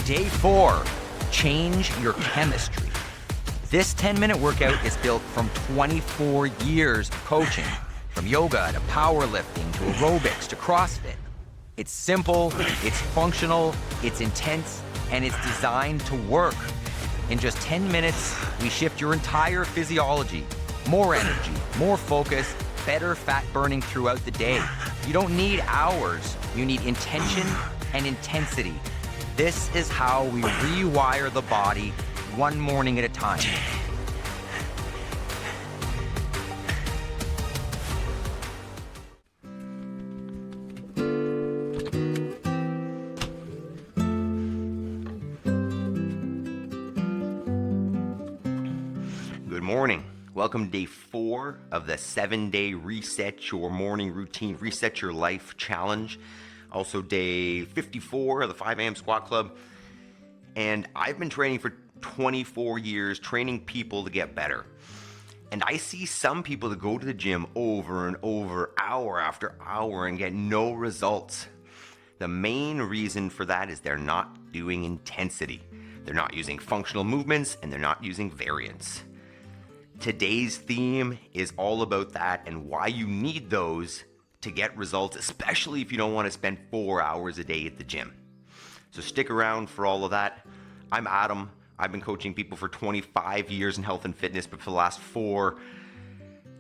Day 4, change your chemistry. This 10-minute workout is built from 24 years of coaching, from yoga to powerlifting to aerobics to CrossFit. It's simple, it's functional, it's intense, and it's designed to work. In just 10 minutes, we shift your entire physiology. More energy, more focus, better fat burning throughout the day. You don't need hours, you need intention and intensity. This is how we rewire the body one morning at a time. Good morning. Welcome to day 4 of the 7-day Reset Your Morning Routine, Reset Your Life Challenge. Also day 54 of the 5 a.m. Squat Club. And I've been training for 24 years, training people to get better. And I see some people that go to the gym over and over, hour after hour, and get no results. The main reason for that is they're not doing intensity. They're not using functional movements, and they're not using variance. Today's theme is all about that and why you need those to get results, especially if you don't want to spend 4 hours a day at the gym. So stick around for all of that. I'm Adam. I've been coaching people for 25 years in health and fitness, but for the last 4,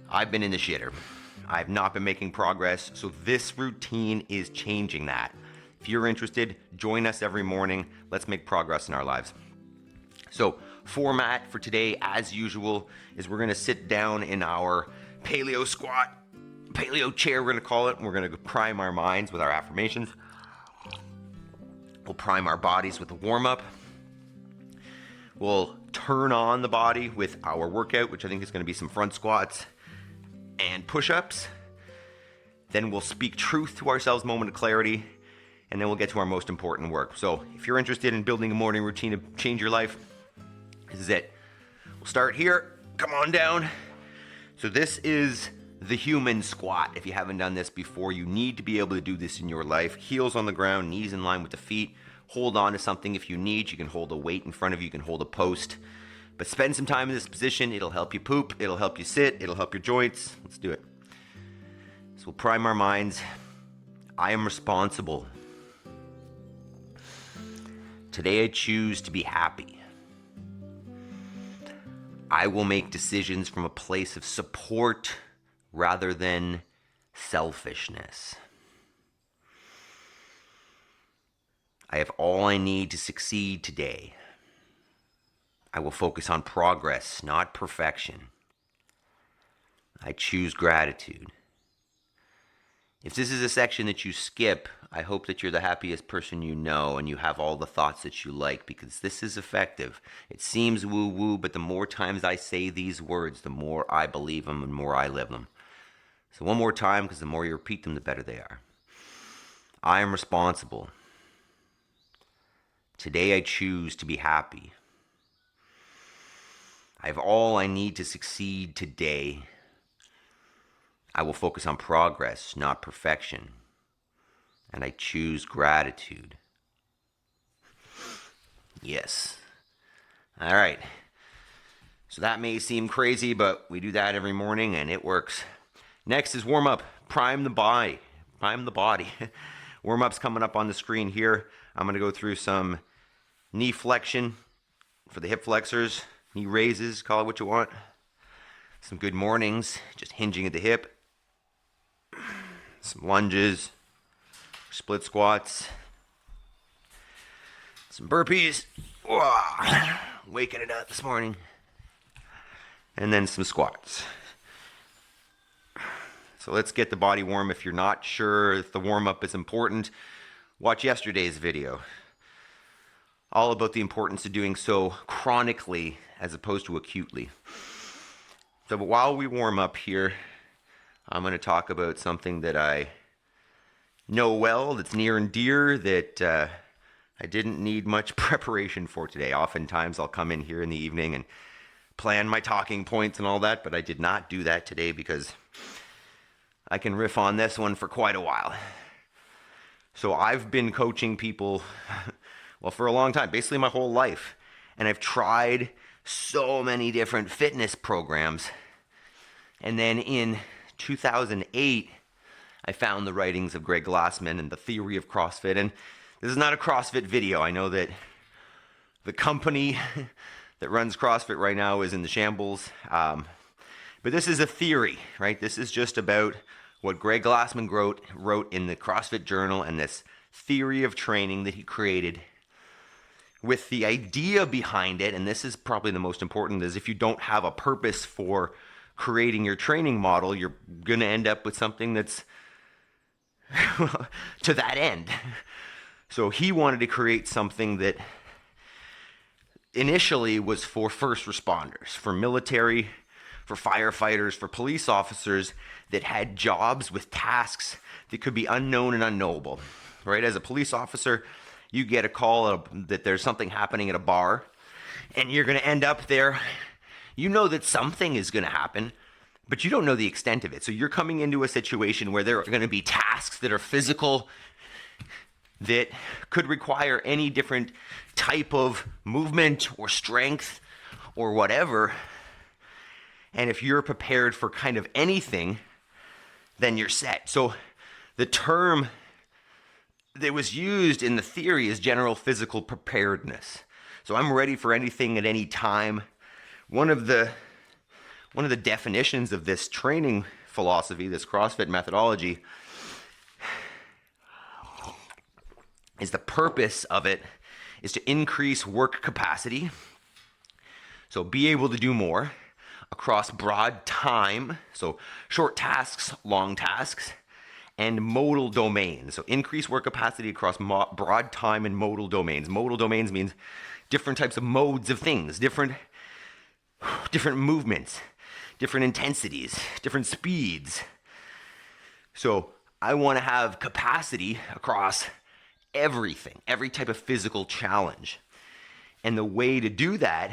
I've been in the shitter. I've not been making progress, so this routine is changing that. If you're interested, join us every morning. Let's make progress in our lives. So, format for today, as usual, is we're going to sit down in our paleo squat, paleo chair we're going to call it, and we're going to prime our minds with our affirmations. We'll prime our bodies with a warm-up. We'll turn on the body with our workout, which I think is going to be some front squats and push-ups. Then we'll speak truth to ourselves, moment of clarity, and then we'll get to our most important work. So if you're interested in building a morning routine to change your life, this is it. We'll start here. Come on down. So this is the human squat. If you haven't done this before, you need to be able to do this in your life. Heels on the ground, knees in line with the feet. Hold on to something if you need. You can hold a weight in front of you. You can hold a post. But spend some time in this position. It'll help you poop. It'll help you sit. It'll help your joints. Let's do it. So we'll prime our minds. I am responsible. Today I choose to be happy. I will make decisions from a place of support rather than selfishness. I have all I need to succeed today. I will focus on progress, not perfection. I choose gratitude. If this is a section that you skip, I hope that you're the happiest person you know and you have all the thoughts that you like, because this is effective. It seems woo-woo, but the more times I say these words, the more I believe them and the more I live them. So one more time, because the more you repeat them, the better they are. I am responsible. Today I choose to be happy. I have all I need to succeed today. I will focus on progress, not perfection. And I choose gratitude. Yes. All right. So that may seem crazy, but we do that every morning and it works. Next is warm up. Prime the body. Prime the body. Warm up's coming up on the screen here. I'm going to go through some knee flexion for the hip flexors, knee raises, call it what you want. Some good mornings, just hinging at the hip. Some lunges, split squats, some burpees. Whoa, waking it up this morning. And then some squats. So let's get the body warm. If you're not sure if the warm-up is important, watch yesterday's video. All about the importance of doing so chronically as opposed to acutely. So while we warm up here, I'm going to talk about something that I know well, that's near and dear, that I didn't need much preparation for today. Oftentimes I'll come in here in the evening and plan my talking points and all that, but I did not do that today because I can riff on this one for quite a while. So I've been coaching people Well, for a long time, basically my whole life. And I've tried so many different fitness programs. And then in 2008, I found the writings of Greg Glassman and the theory of CrossFit. And this is not a CrossFit video. I know that the company that runs CrossFit right now is in the shambles. But this is a theory, right? This is just about what Greg Glassman wrote in the CrossFit Journal, and this theory of training that he created with the idea behind it. And this is probably the most important, is if you don't have a purpose for creating your training model, you're going to end up with something that's to that end. So he wanted to create something that initially was for first responders, for military, for firefighters, for police officers that had jobs with tasks that could be unknown and unknowable, right? As a police officer, you get a call that there's something happening at a bar, and you're going to end up there. You know that something is going to happen, but you don't know the extent of it. So you're coming into a situation where there are going to be tasks that are physical, that could require any different type of movement or strength or whatever. And if you're prepared for kind of anything, then you're set. So the term that was used in the theory is general physical preparedness. So I'm ready for anything at any time. One of the definitions of this training philosophy, this CrossFit methodology, is the purpose of it is to increase work capacity. So be able to do more across broad time, so short tasks, long tasks, and modal domains. So increase work capacity across broad time and modal domains. Modal domains means different types of modes of things, different movements, different intensities, different speeds. So I want to have capacity across everything, every type of physical challenge. And the way to do that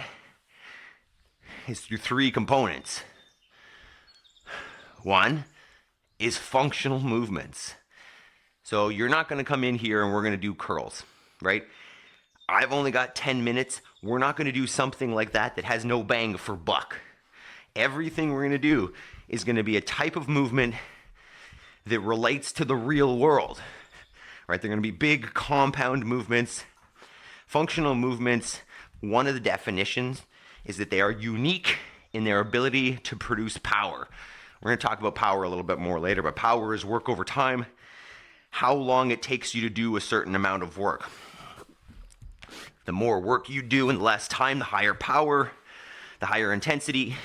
is through three components. One is functional movements. So you're not going to come in here and we're going to do curls, right? I've only got 10 minutes. We're not going to do something like that that has no bang for buck. Everything we're going to do is going to be a type of movement that relates to the real world, right? They're going to be big compound movements. Functional movements, one of the definitions is that they are unique in their ability to produce power. We're going to talk about power a little bit more later, but power is work over time, how long it takes you to do a certain amount of work. The more work you do in less time, the higher power, the higher intensity.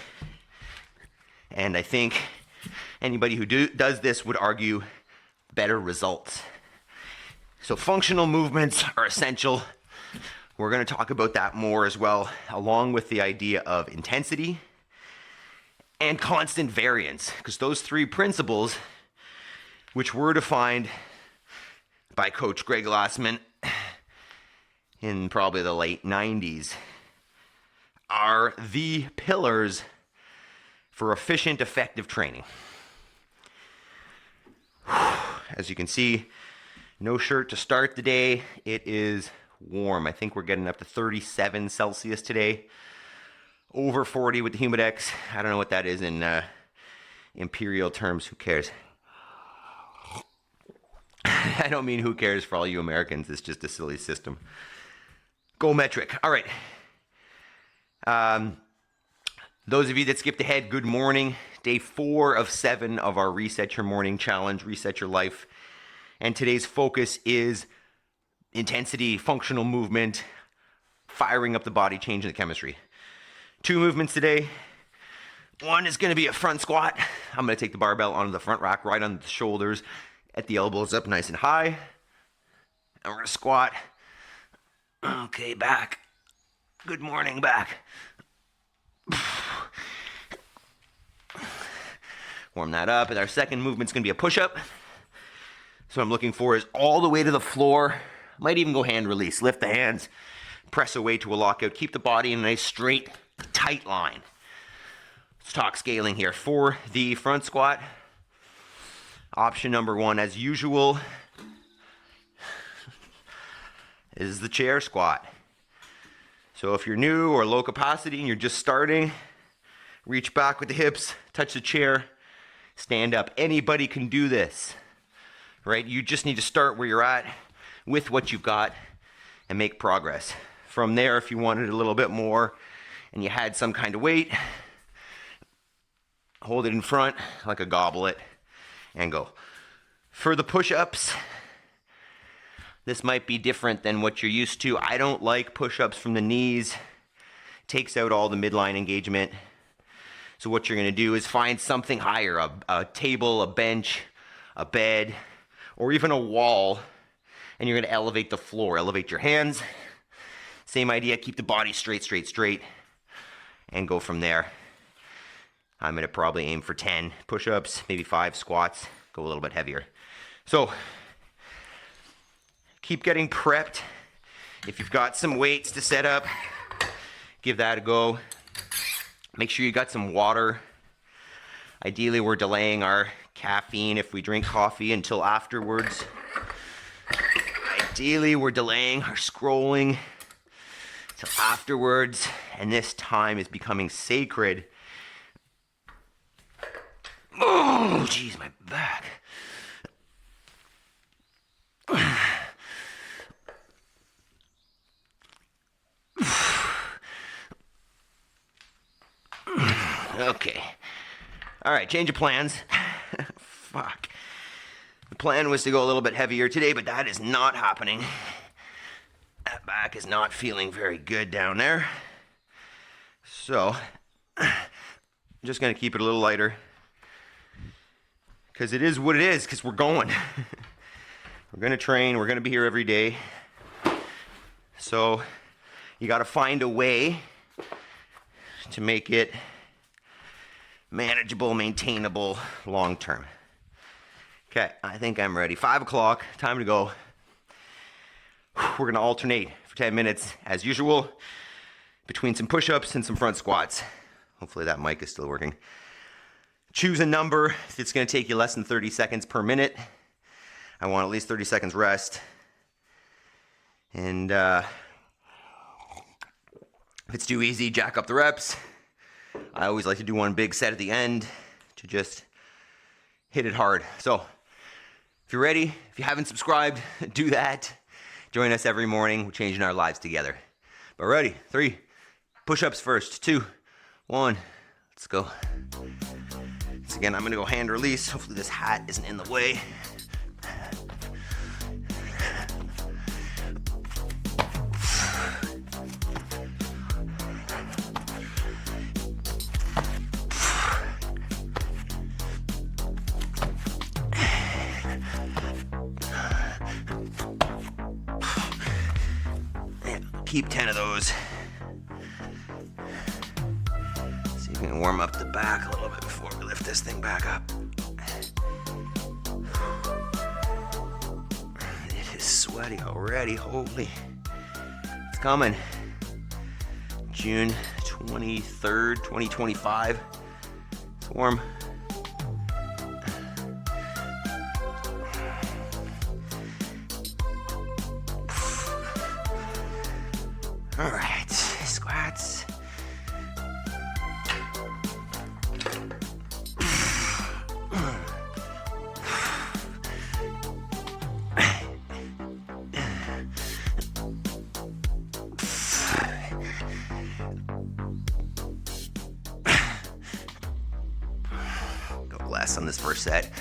And I think anybody who does this would argue better results. So functional movements are essential. We're going to talk about that more as well, along with the idea of intensity and constant variance, because those three principles, which were defined by Coach Greg Glassman in probably the late 90s, are the pillars for efficient, effective training. As you can see, no shirt to start the day. It is warm. I think we're getting up to 37 Celsius today. Over 40 with the Humidex. I don't know what that is in imperial terms. Who cares? I don't mean who cares for all you Americans. It's just a silly system. Go metric. All right. Those of you that skipped ahead, good morning. Day 4 of 7 of our Reset Your Morning Challenge, Reset Your Life. And today's focus is intensity, functional movement, firing up the body, changing the chemistry. 2 movements today. One is going to be a front squat. I'm going to take the barbell onto the front rack, right on the shoulders, at the elbows up nice and high. And we're going to squat. Okay, back. Good morning, back. Warm that up. And our second movement's going to be a push-up. So what I'm looking for is all the way to the floor. Might even go hand release. Lift the hands, press away to a lockout. Keep the body in a nice, straight, tight line. Let's talk scaling here. For the front squat, option number 1, as usual, is the chair squat. So if you're new or low capacity and you're just starting, reach back with the hips, touch the chair, stand up. Anybody can do this, right? You just need to start where you're at with what you've got and make progress. From there, if you wanted a little bit more and you had some kind of weight, hold it in front like a goblet and go. For the push-ups, this might be different than what you're used to. I don't like push-ups from the knees. Takes out all the midline engagement. So what you're gonna do is find something higher, a table, a bench, a bed, or even a wall, and you're gonna elevate the floor. Elevate your hands. Same idea, keep the body straight, and go from there. I'm gonna probably aim for 10 push-ups, maybe 5 squats, go a little bit heavier. So, keep getting prepped. If you've got some weights to set up, give that a go. Make sure you got some water. Ideally, we're delaying our caffeine if we drink coffee until afterwards. Ideally, we're delaying our scrolling till afterwards, and this time is becoming sacred. Oh, geez, my back. Okay. All right, change of plans. Fuck. The plan was to go a little bit heavier today, but that is not happening. That back is not feeling very good down there. So, I'm just going to keep it a little lighter. Because it is what it is, because we're going. We're going to train. We're going to be here every day. So, you got to find a way to make it manageable, maintainable, long term. Okay, I think I'm ready. 5 o'clock, time to go. We're gonna alternate for 10 minutes as usual between some push-ups and some front squats. Hopefully that mic is still working. Choose a number. It's gonna take you less than 30 seconds per minute. I want at least 30 seconds rest. And if it's too easy, jack up the reps. I always like to do one big set at the end to just hit it hard. So, if you're ready, if you haven't subscribed, do that. Join us every morning. We're changing our lives together. But ready? 3, push-ups first. 2, 1, let's go. So again, I'm gonna go hand release. Hopefully this hat isn't in the way. Keep 10 of those. So you can warm up the back a little bit before we lift this thing back up. It is sweaty already, holy. It's coming. June 23rd, 2025. It's warm. All right, squats. Go less on this first set.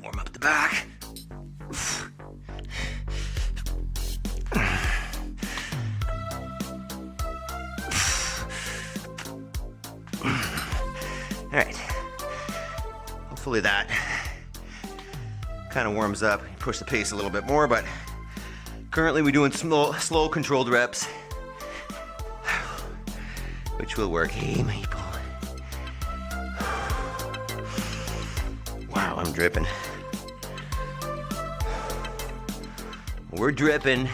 Warm up the back. All right, hopefully that kind of warms up, push the pace a little bit more, but currently we're doing slow controlled reps, which will work. Hey, Maple. Wow, I'm dripping. We're dripping.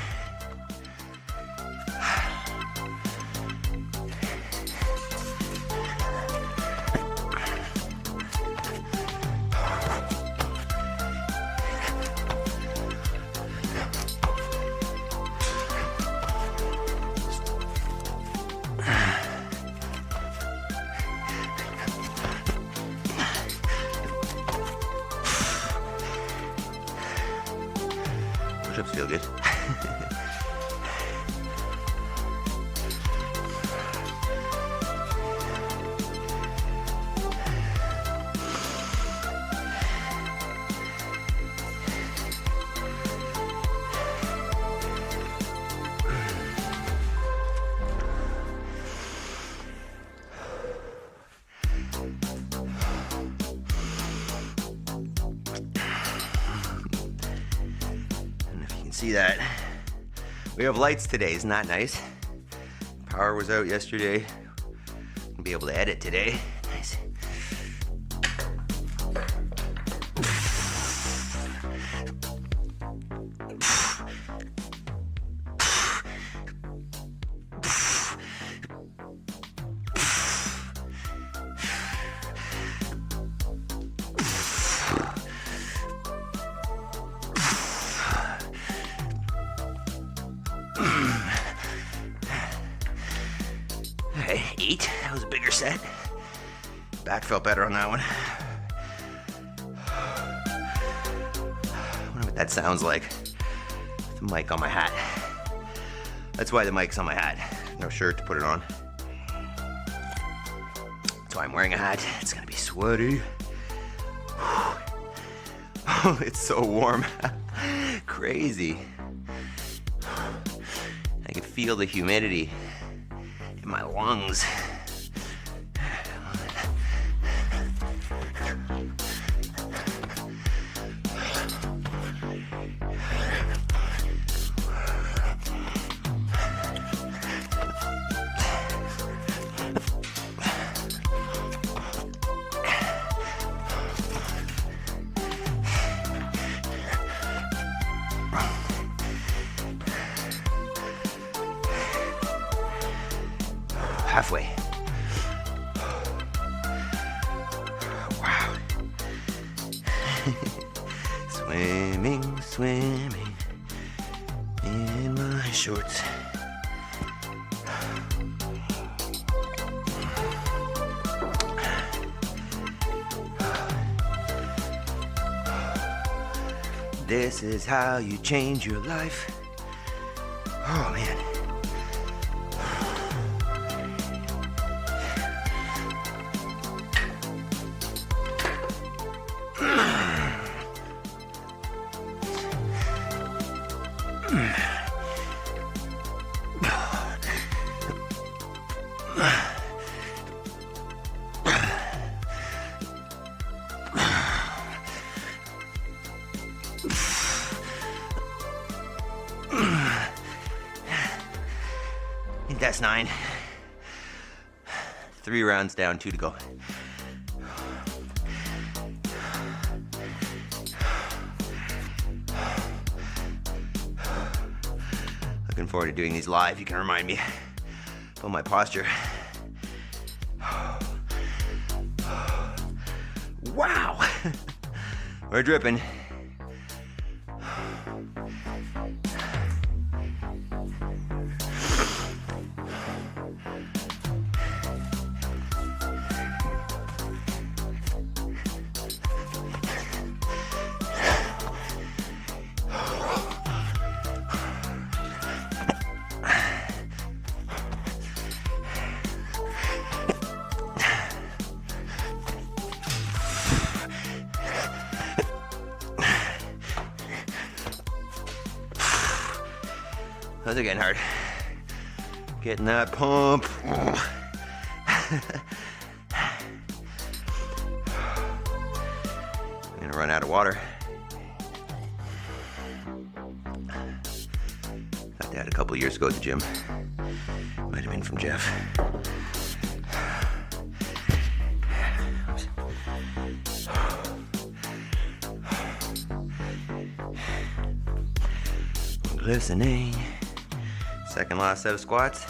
Push-ups feel good. See that we have lights today. Isn't that nice? Power was out yesterday. I'll be able to edit today. Nice. Okay, 8. That was a bigger set. Back felt better on that one. I wonder what that sounds like. The mic on my hat. That's why the mic's on my hat. No shirt to put it on. That's why I'm wearing a hat. It's gonna be sweaty. Oh, it's so warm. Crazy. I can feel the humidity in my lungs. Halfway. Wow. Swimming, swimming in my shorts. This is how you change your life. Oh man. I think that's 9. 3 rounds down, 2 to go. Looking forward to doing these live. You can remind me of my posture. Wow! We're dripping. Those are getting hard. Getting that pump. I'm gonna run out of water. Got that a couple years ago at the gym. Might have been from Jeff. Listening. Second last set of squats.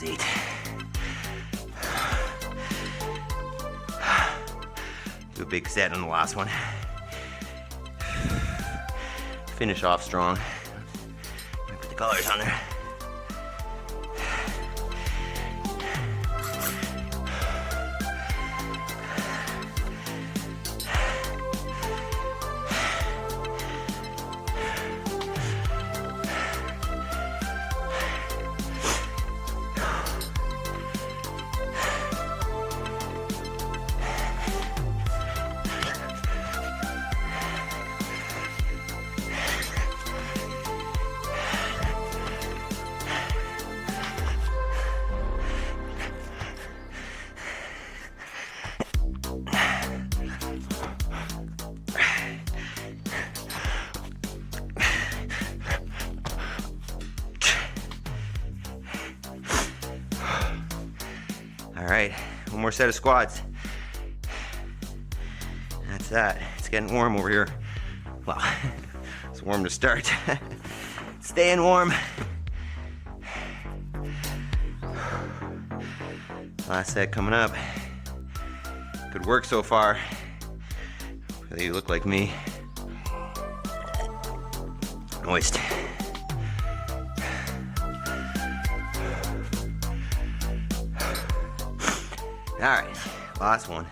was 8. Do a big set on the last one. Finish off strong. Put the colors on there. All right, one more set of squats. That's that. It's getting warm over here. Well, it's warm to start. Staying warm. Last set coming up. Good work so far. Whether you look like me. Moist. All right, last one.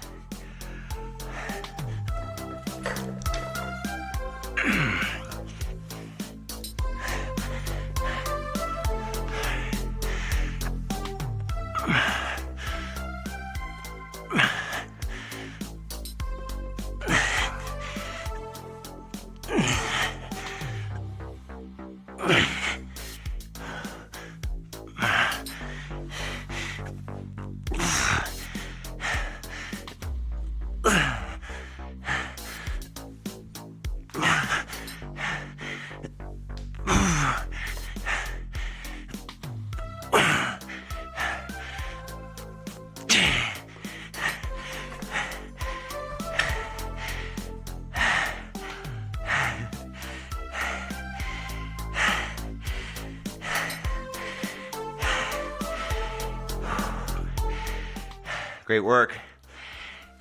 Great work.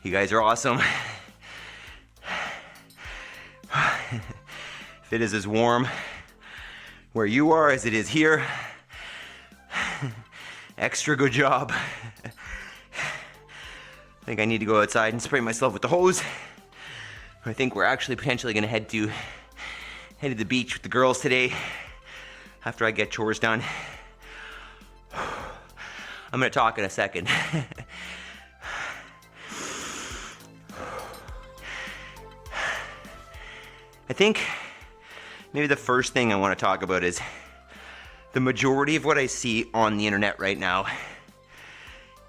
You guys are awesome. If it is as warm where you are as it is here, extra good job. I think I need to go outside and spray myself with the hose. I think we're actually potentially gonna head to the beach with the girls today after I get chores done. I'm gonna talk in a second. I think maybe the first thing I want to talk about is the majority of what I see on the internet right now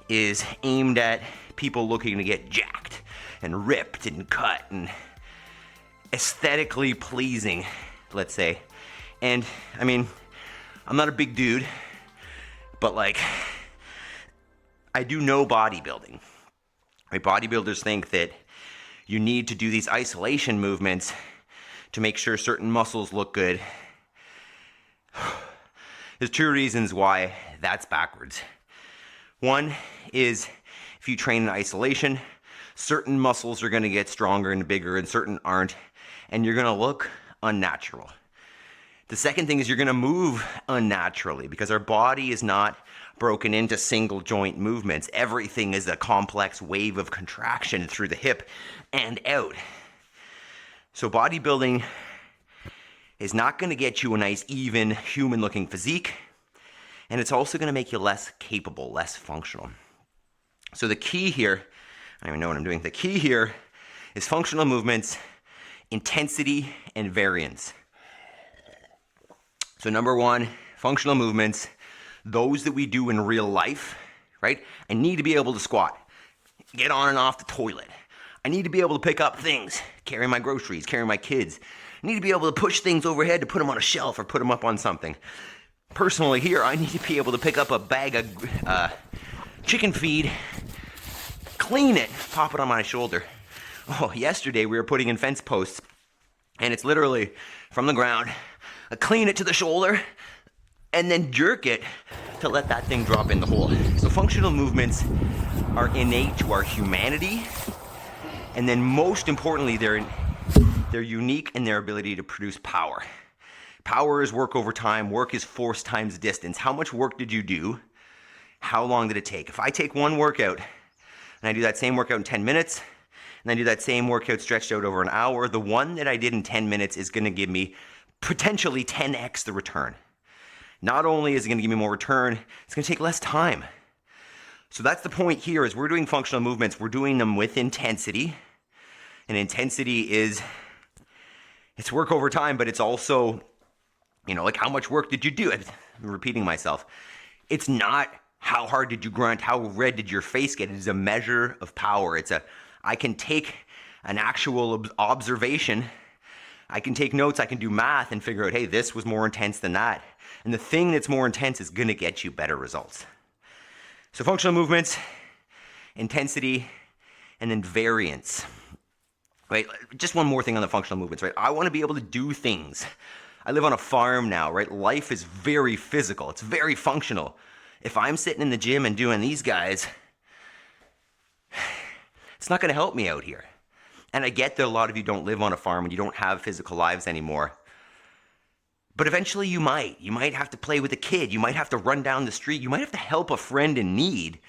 is aimed at people looking to get jacked and ripped and cut and aesthetically pleasing, let's say. And I mean, I'm not a big dude, but like, I do know bodybuilding. Right? Bodybuilders think that you need to do these isolation movements to make sure certain muscles look good. There's 2 reasons why that's backwards. One is if you train in isolation, certain muscles are gonna get stronger and bigger and certain aren't, and you're gonna look unnatural. The second thing is you're gonna move unnaturally because our body is not broken into single joint movements. Everything is a complex wave of contraction through the hip and out. So bodybuilding is not going to get you a nice, even, human-looking physique, and it's also going to make you less capable, less functional. So the key here, I don't even know what I'm doing, the key here is functional movements, intensity, and variance. So number 1, functional movements, those that we do in real life, right? I need to be able to squat, get on and off the toilet. I need to be able to pick up things, carry my groceries, carry my kids. I need to be able to push things overhead to put them on a shelf or put them up on something. Personally here, I need to be able to pick up a bag of chicken feed, clean it, pop it on my shoulder. Oh, yesterday we were putting in fence posts, and it's literally from the ground, I clean it to the shoulder, and then jerk it to let that thing drop in the hole. So functional movements are innate to our humanity, and then most importantly, they're unique in their ability to produce power. Power is work over time. Work is force times distance. How much work did you do? How long did it take? If I take one workout and I do that same workout in 10 minutes, and I do that same workout stretched out over an hour, the one that I did in 10 minutes is gonna give me potentially 10x the return. Not only is it gonna give me more return, it's gonna take less time. So that's the point here, is we're doing functional movements, we're doing them with intensity. And intensity it's work over time, but it's also, like how much work did you do? I'm repeating myself. It's not how hard did you grunt, how red did your face get. It is a measure of power. I can take an actual observation, I can take notes, I can do math and figure out, hey, this was more intense than that. And the thing that's more intense is gonna get you better results. So functional movements, intensity, and then variance. Right, just one more thing on the functional movements, right? I wanna be able to do things. I live on a farm now, right? Life is very physical, it's very functional. If I'm sitting in the gym and doing these guys, it's not gonna help me out here. And I get that a lot of you don't live on a farm and you don't have physical lives anymore. But eventually you might. You might have to play with a kid. You might have to run down the street. You might have to help a friend in need.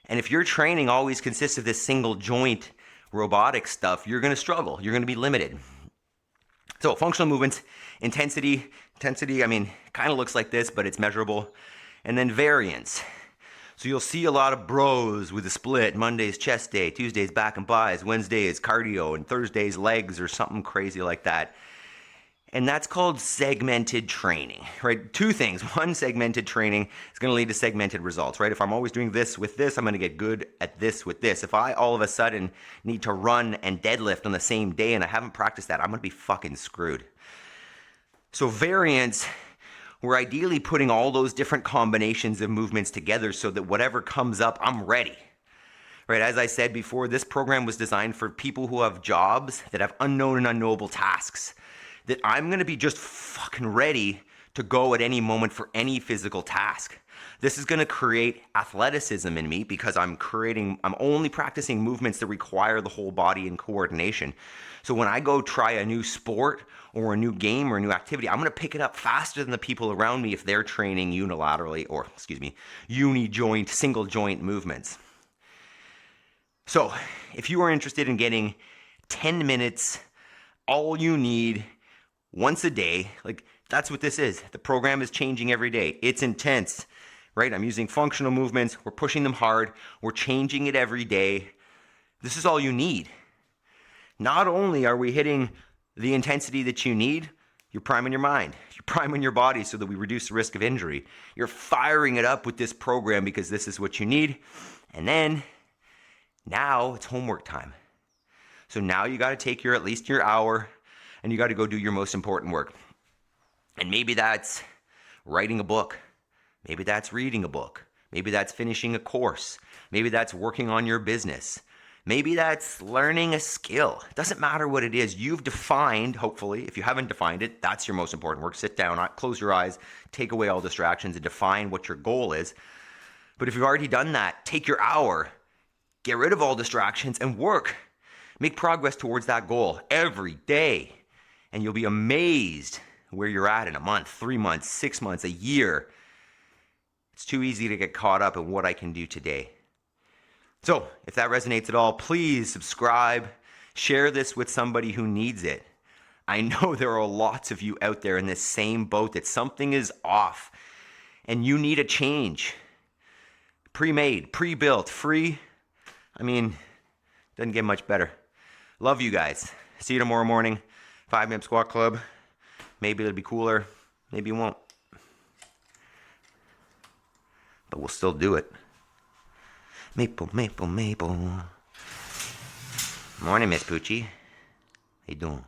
And if your training always consists of this single joint robotic stuff, you're gonna struggle. You're gonna be limited. So functional movements, intensity, kind of looks like this, but it's measurable. And then variance. So you'll see a lot of bros with a split. Monday's chest day, Tuesday's back and buys, Wednesday is cardio, and Thursday's legs or something crazy like that. And that's called segmented training, right? Two things. One, segmented training is going to lead to segmented results, right? If I'm always doing this with this, I'm going to get good at this with this. If I all of a sudden need to run and deadlift on the same day and I haven't practiced that, I'm going to be fucking screwed. So variance, we're ideally putting all those different combinations of movements together so that whatever comes up, I'm ready. Right, as I said before, this program was designed for people who have jobs that have unknown and unknowable tasks. That I'm gonna be just fucking ready to go at any moment for any physical task. This is gonna create athleticism in me because I'm only practicing movements that require the whole body and coordination. So when I go try a new sport or a new game or a new activity, I'm gonna pick it up faster than the people around me if they're training uni joint, single joint movements. So if you are interested in getting 10 minutes, all you need, once a day, that's what this is. The program is changing every day. It's intense, right? I'm using functional movements. We're pushing them hard. We're changing it every day. This is all you need. Not only are we hitting the intensity that you need, you're priming your mind. You're priming your body so that we reduce the risk of injury. You're firing it up with this program because this is what you need. And then, now it's homework time. So now you got to take at least your hour, and you got to go do your most important work. And maybe that's writing a book. Maybe that's reading a book. Maybe that's finishing a course. Maybe that's working on your business. Maybe that's learning a skill. It doesn't matter what it is. You've defined, hopefully, if you haven't defined it, that's your most important work. Sit down, close your eyes, take away all distractions, and define what your goal is. But if you've already done that, take your hour, get rid of all distractions, and work. Make progress towards that goal every day. And you'll be amazed where you're at in a month, 3 months, 6 months, a year. It's too easy to get caught up in what I can do today. So, if that resonates at all, please subscribe, share this with somebody who needs it. I know there are lots of you out there in this same boat that something is off and you need a change. Pre-made, pre-built, free. Doesn't get much better. Love you guys. See you tomorrow morning. 5 AM Squat Club. Maybe it'll be cooler. Maybe it won't. But we'll still do it. Maple, maple, maple. Morning, Miss Poochie. How you doing?